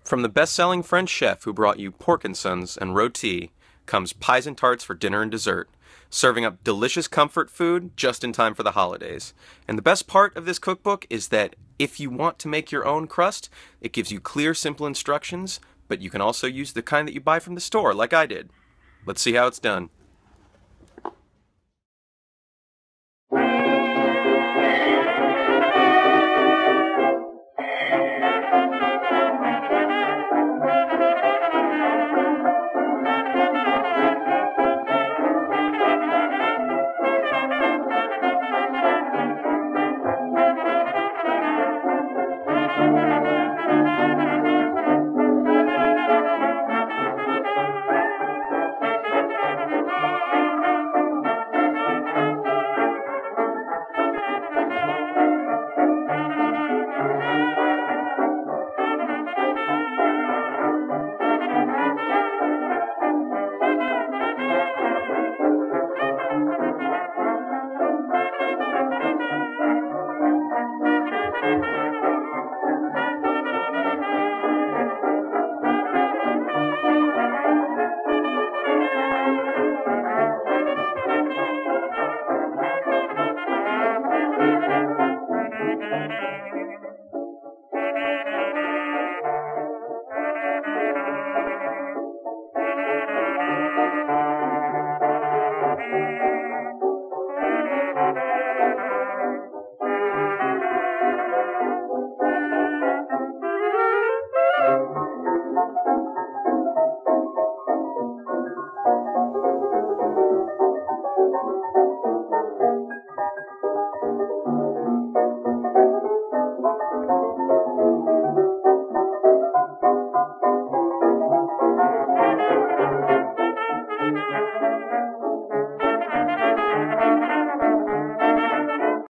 From the best-selling French chef who brought you Pork and Sons and Rôti comes pies and tarts for dinner and dessert, serving up delicious comfort food just in time for the holidays. And the best part of this cookbook is that if you want to make your own crust, it gives you clear, simple instructions, but you can also use the kind that you buy from the store, like I did. Let's see how it's done.